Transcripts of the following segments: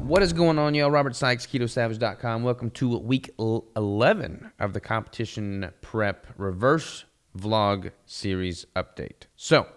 What is going on, y'all? Robert Sykes, KetoSavage.com. Welcome to week 11 of the competition prep reverse vlog series update. So,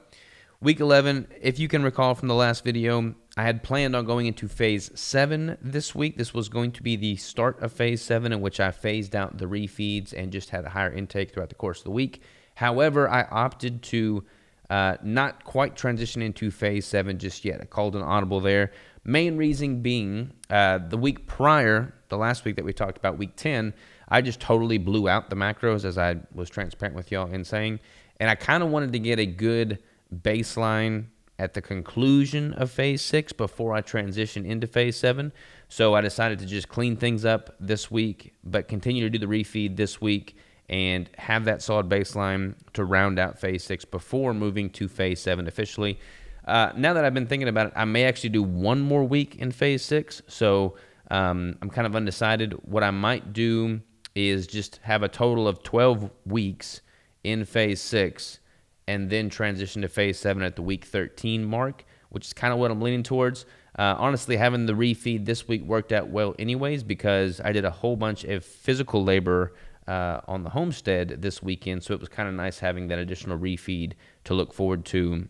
week 11, if you can recall from the last video, I had planned on going into phase 7 this week. This was going to be the start of phase 7, in which I phased out the refeeds and just had a higher intake throughout the course of the week. However, I opted to not quite transition into phase 7 just yet. I called an audible there. Main reason being, the week prior, the last week that we talked about, week 10, I just totally blew out the macros, as I was transparent with y'all in saying. And I kind of wanted to get a good baseline at the conclusion of phase 6 before I transition into phase 7. So I decided to just clean things up this week, but continue to do the refeed this week and have that solid baseline to round out phase 6 before moving to phase 7 officially. Now that I've been thinking about it, I may actually do one more week in phase 6. So I'm kind of undecided. What I might do is just have a total of 12 weeks in phase 6 and then transition to phase 7 at the week 13 mark, which is kind of what I'm leaning towards. Honestly, having the refeed this week worked out well anyways, because I did a whole bunch of physical labor on the homestead this weekend. So it was kind of nice having that additional refeed to look forward to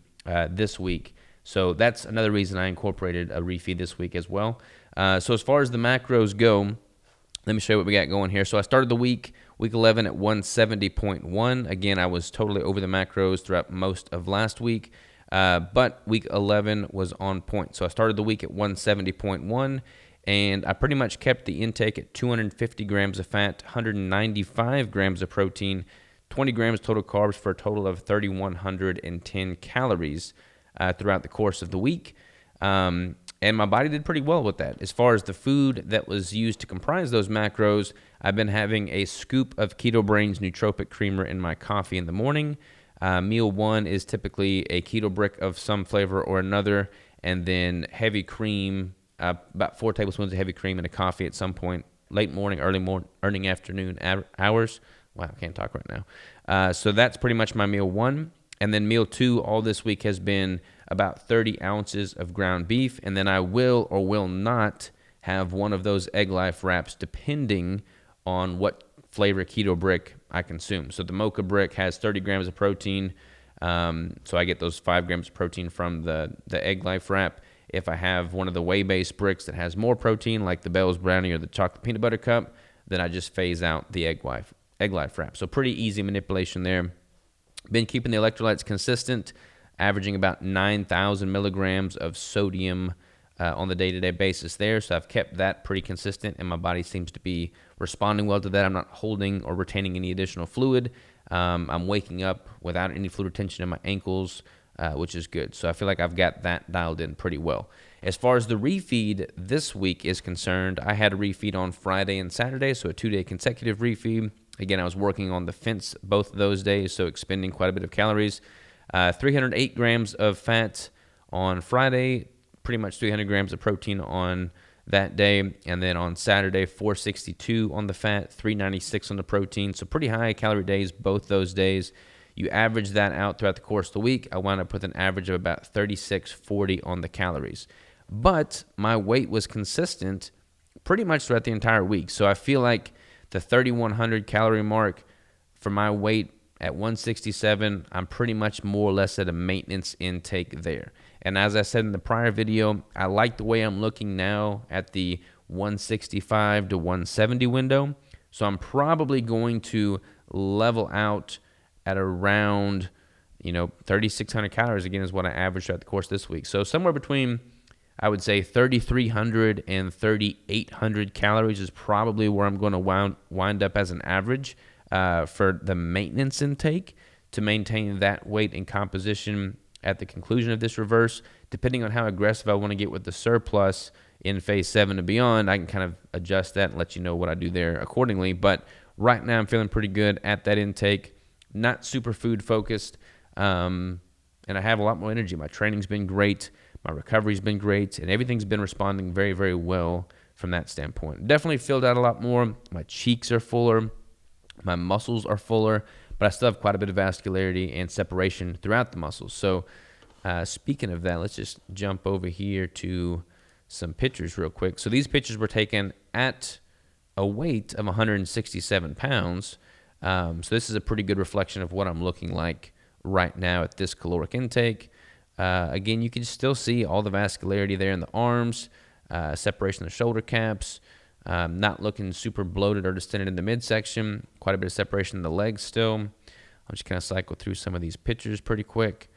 this week. So that's another reason I incorporated a refeed this week as well. So as far as the macros go, let me show you what we got going here. So I started the week 11 at 170.1. Again, I was totally over the macros throughout most of last week, but week 11 was on point. So I started the week at 170.1, and I pretty much kept the intake at 250 grams of fat, 195 grams of protein, 20 grams total carbs, for a total of 3,110 calories throughout the course of the week. And my body did pretty well with that. As far as the food that was used to comprise those macros, I've been having a scoop of Keto Brains nootropic creamer in my coffee in the morning. Meal 1 is typically a keto brick of some flavor or another, and then heavy cream, about 4 tablespoons of heavy cream in a coffee at some point, late morning, early afternoon hours. Wow, I can't talk right now. So that's pretty much my meal 1. And then meal 2 all this week has been about 30 ounces of ground beef. And then I will or will not have one of those Egg Life wraps, depending on what flavor keto brick I consume. So the mocha brick has 30 grams of protein. So I get those 5 grams of protein from the Egg Life wrap. If I have one of the whey-based bricks that has more protein, like the Bell's Brownie or the Chocolate Peanut Butter Cup, then I just phase out the Egg Life wrap. So pretty easy manipulation there. Been keeping the electrolytes consistent, averaging about 9,000 milligrams of sodium on the day-to-day basis there. So I've kept that pretty consistent, and my body seems to be responding well to that. I'm not holding or retaining any additional fluid. I'm waking up without any fluid retention in my ankles, which is good. So I feel like I've got that dialed in pretty well. As far as the refeed this week is concerned, I had a refeed on Friday and Saturday, so a 2-day consecutive refeed. Again, I was working on the fence both of those days, so expending quite a bit of calories. 308 grams of fat on Friday, pretty much 300 grams of protein on that day. And then on Saturday, 462 on the fat, 396 on the protein. So pretty high calorie days both those days. You average that out throughout the course of the week, I wound up with an average of about 3640 on the calories. But my weight was consistent pretty much throughout the entire week. So I feel like the 3,100 calorie mark for my weight at 167, I'm pretty much more or less at a maintenance intake there. And as I said in the prior video, I like the way I'm looking now at the 165 to 170 window. So I'm probably going to level out at around, 3,600 calories, again, is what I averaged throughout the course this week. So somewhere between, I would say, 3,300 and 3,800 calories is probably where I'm going to wind up as an average for the maintenance intake to maintain that weight and composition at the conclusion of this reverse. Depending on how aggressive I want to get with the surplus in phase 7 and beyond, I can kind of adjust that and let you know what I do there accordingly. But right now I'm feeling pretty good at that intake, not super food focused, and I have a lot more energy. My training's been great. My recovery's been great, and everything's been responding very, very well from that standpoint. Definitely filled out a lot more. My cheeks are fuller. My muscles are fuller, but I still have quite a bit of vascularity and separation throughout the muscles. So speaking of that, let's just jump over here to some pictures real quick. So these pictures were taken at a weight of 167 pounds. So this is a pretty good reflection of what I'm looking like right now at this caloric intake. Again, you can still see all the vascularity there in the arms, separation of the shoulder caps, not looking super bloated or distended in the midsection, quite a bit of separation in the legs still. I'll just kind of cycle through some of these pictures pretty quick.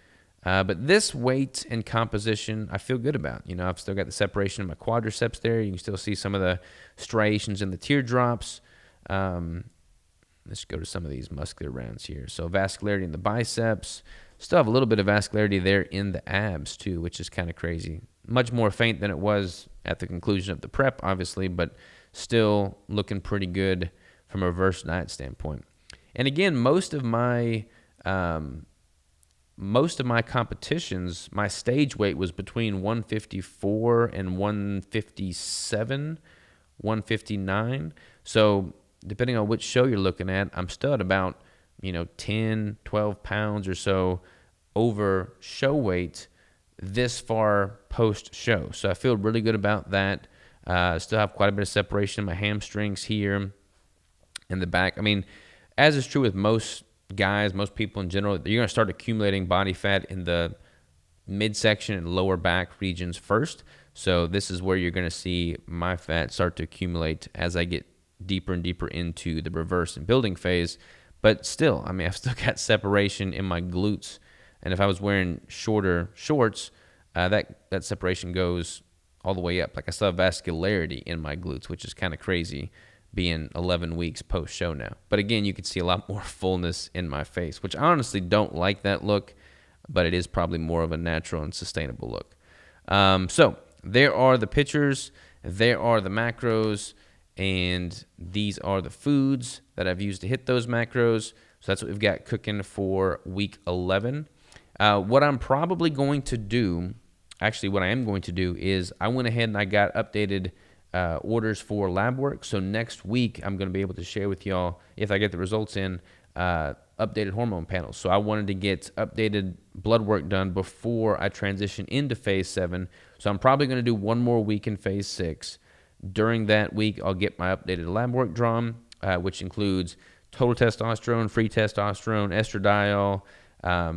But this weight and composition, I feel good about. You know, I've still got the separation of my quadriceps there. You can still see some of the striations in the teardrops. Let's go to some of these muscular rounds here. So vascularity in the biceps. Still have a little bit of vascularity there in the abs too, which is kind of crazy. Much more faint than it was at the conclusion of the prep, obviously, but still looking pretty good from a reverse diet standpoint. And again, most of my competitions, my stage weight was between 154 and 157, 159. So depending on which show you're looking at, I'm still at about, 10, 12 pounds or so over show weight this far post-show. So I feel really good about that. Still have quite a bit of separation in my hamstrings here in the back. I mean, as is true with most guys, most people in general, you're going to start accumulating body fat in the midsection and lower back regions first. So this is where you're going to see my fat start to accumulate as I get deeper and deeper into the reverse and building phase. But still, I mean, I've still got separation in my glutes. And if I was wearing shorter shorts, that separation goes all the way up. Like I still have vascularity in my glutes, which is kind of crazy being 11 weeks post-show now. But again, you can see a lot more fullness in my face, which I honestly don't like that look, but it is probably more of a natural and sustainable look. So there are the pictures, there are the macros, and these are the foods that I've used to hit those macros. So that's what we've got cooking for week 11. What I'm probably going to do, actually what I am going to do is I went ahead and I got updated orders for lab work. So next week I'm going to be able to share with y'all, if I get the results in, updated hormone panels. So I wanted to get updated blood work done before I transition into phase 7. So I'm probably going to do one more week in phase 6. During that week, I'll get my updated lab work drawn, which includes total testosterone, free testosterone, estradiol,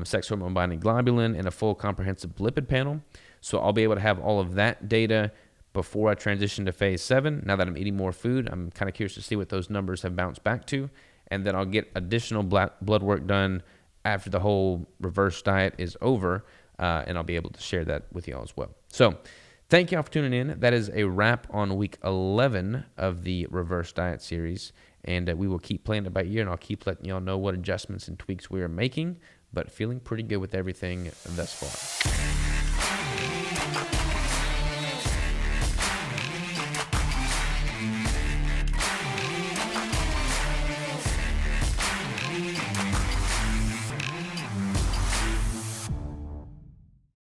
sex hormone binding globulin, and a full comprehensive lipid panel. So I'll be able to have all of that data before I transition to phase 7. Now that I'm eating more food, I'm kind of curious to see what those numbers have bounced back to. And then I'll get additional blood work done after the whole reverse diet is over, and I'll be able to share that with y'all as well. So thank y'all for tuning in. That is a wrap on week 11 of the reverse diet series. And we will keep playing it by ear, and I'll keep letting y'all know what adjustments and tweaks we are making, but feeling pretty good with everything thus far.